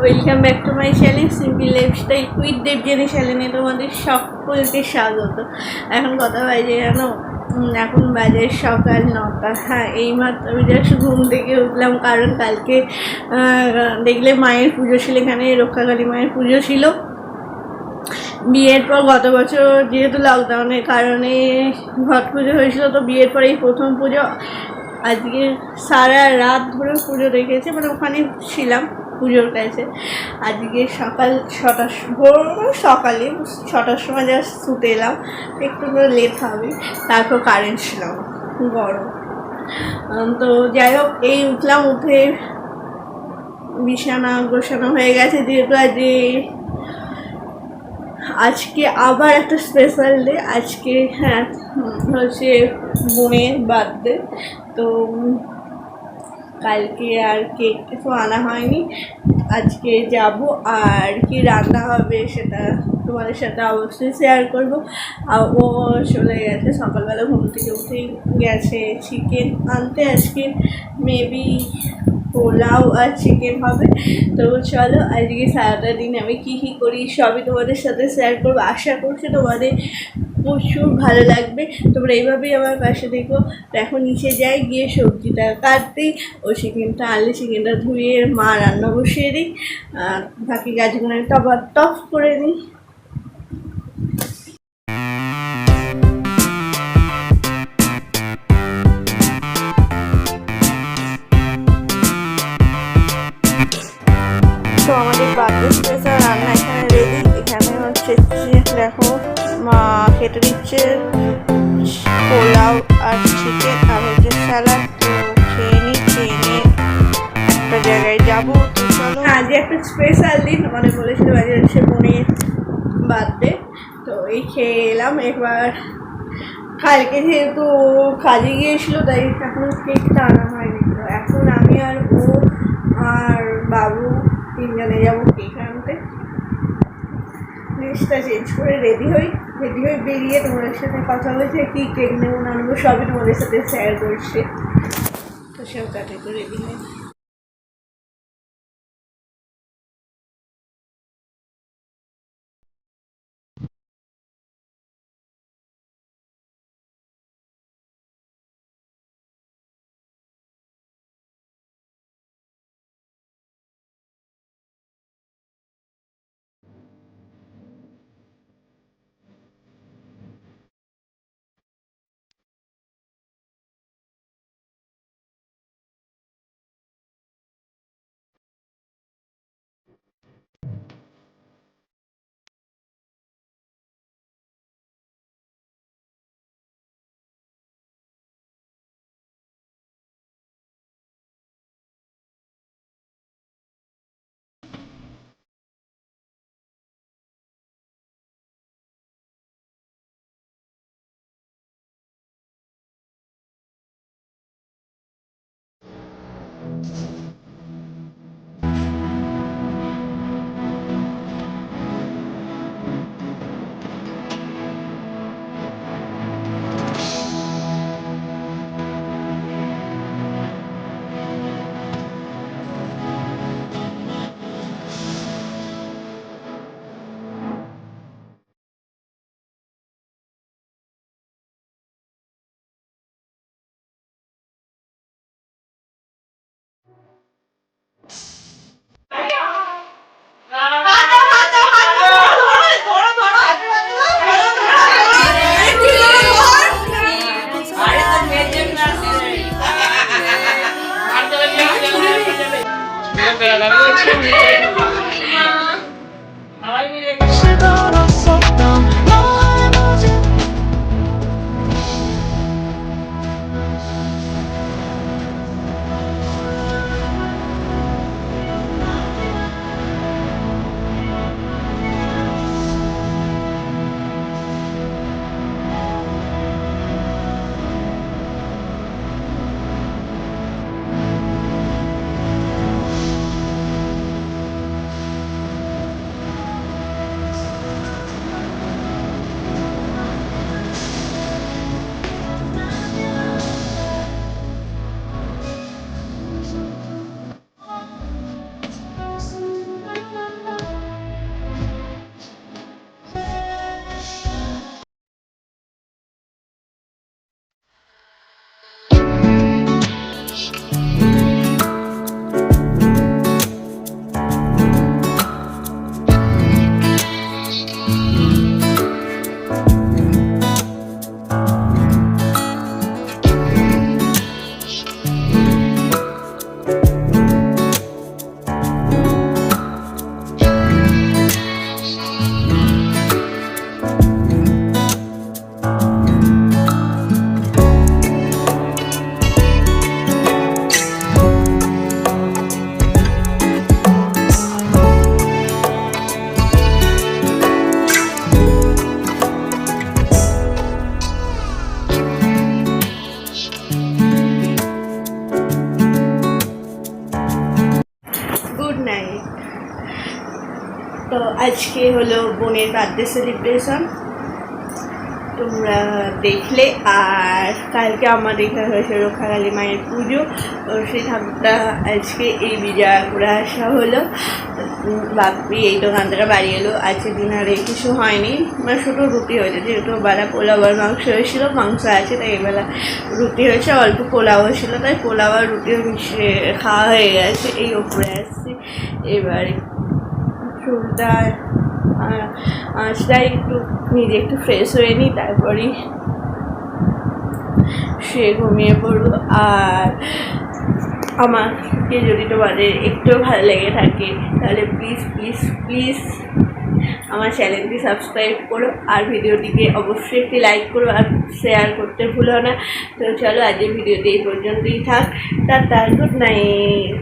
Welcome back to my channel simple lifestyle with Debjani চ্যানেলে তোমাদের সকলকে স্বাগত। এখন কথা বাজে জানো, এখন বাজে সকাল 9টা। হ্যাঁ, এইমাত্র আমি জাস্ট ঘুম থেকে উঠলাম, কারণ কালকে দেখলে মায়ের পুজো ছিল, এখানে রক্ষাকালী মায়ের পুজো ছিল। বিয়ের পর গত বছর যেহেতু লকডাউনের কারণে ঘট পুজো হয়েছিল, তো বিয়ের পরেই প্রথম পুজো। আজকে সারা রাত ধরে পুজো রেখেছে, মানে ওখানে ছিলাম পুজোর কাছে। আজকে সকাল 6টার সকালে 6টার সময় জাস্ট ছুটে এলাম, একটু করে লেট হবে, তারপর কারেন্ট ছিল না, গরম। তো যাই হোক, এই উঠলাম, উঠে বিছানা গোছানো হয়ে গেছে, যেহেতু আজকে আবার একটা স্পেশাল ডে। আজকে হচ্ছে বোনের বার্থডে, তো কালকে আর কেক কিছু আনা হয়নি। আজকে যাব, আর কি রান্না হবে সেটা তোমাদের সাথে অবশ্যই শেয়ার করবো। আর ও চলে গেছে, সকালবেলা ঘুম থেকে উঠেই গেছে চিকেন আনতে। আজকে মেবি পোলাও আর চিকেন হবে। তো চলো, আজকে সারাটা দিন আমি কী কী করি সবই তোমাদের সাথে শেয়ার করবো। আশা করছি তোমাদের প্রচুর ভালো লাগবে, তোমরা এইভাবেই আমার পাশে দেখো। তো এখন নিচে যাই, গিয়ে সবজিটা কাটতেই ও চিকেনটা আনলে চিকেনটা ধুয়ে মা রান্না বসিয়ে দিই, বাকি গাছগুলো টপ করে দিই। তো আমাদের বার্থডে স্পেশাল রান্না এখানে রেডি। এখানে হচ্ছে দেখো, মা কেটে দিচ্ছে পোলাও আর চিকেন, আর হচ্ছে স্যালাড। তো খেয়ে নিয়ে একটা জায়গায় যাবো। তো চলো, আজ একটা স্পেশাল দিন, মানে বলেছিলাম আজ হচ্ছে বোনের বার্থডে, তো এই খেয়ে এলাম। এবার কালকে যেহেতু কাজে গিয়েছিলো, তাই এখন কেকটা আনা হয়নি। তো এখন আমি আর ও আর বাবু তিনজনে যাবো কেক আনতে। ড্রেসটা চেঞ্জ করে রেডি হয়ে বেরিয়ে তোমাদের সাথে কথা বলছে, কি কেক নেবো না নেবো সবই তোমাদের সাথে শেয়ার করছে। তো সব কাটে তো রেডি হয়ে আজকে হলো বোনের বার্থডে সেলিব্রেশন, তোমরা দেখলে। আর কালকে আমাদের এখানে হয়েছে রক্ষাকালী মায়ের পুজো, তো সেই ঠাকুরটা আজকে এই বিজয়া করে আসা হলো। বাপি এই দোকান থেকে বাড়ি এলো, আজকে ডিনারে কিছু হয়নি, মানে ছোটো রুটি হয়েছে, যেহেতু বেলা পোলাও আর মাংস হয়েছিল, মাংস আছে তাই এবেলা রুটি হয়েছে, অল্প পোলাও ছিল তাই পোলাও আর রুটিও মিশিয়ে খাওয়া হয়ে গেছে। এই ওপরে আসছি এবারে চুলটা আঁচটাই একটু নিজে একটু ফ্রেশ হয়ে নিই, তারপরেই সে ঘুমিয়ে পড়বো। আর আমাকে যদি তোমাদের একটু ভালো লেগে থাকে তাহলে প্লিজ প্লিজ প্লিজ আমার চ্যানেলটি সাবস্ক্রাইব করো, আর ভিডিওটিকে অবশ্যই একটি লাইক করো আর শেয়ার করতে ভুলো না। তো চলো আজকের ভিডিওটি এই পর্যন্তই থাক, টাটা, গুড নাইট।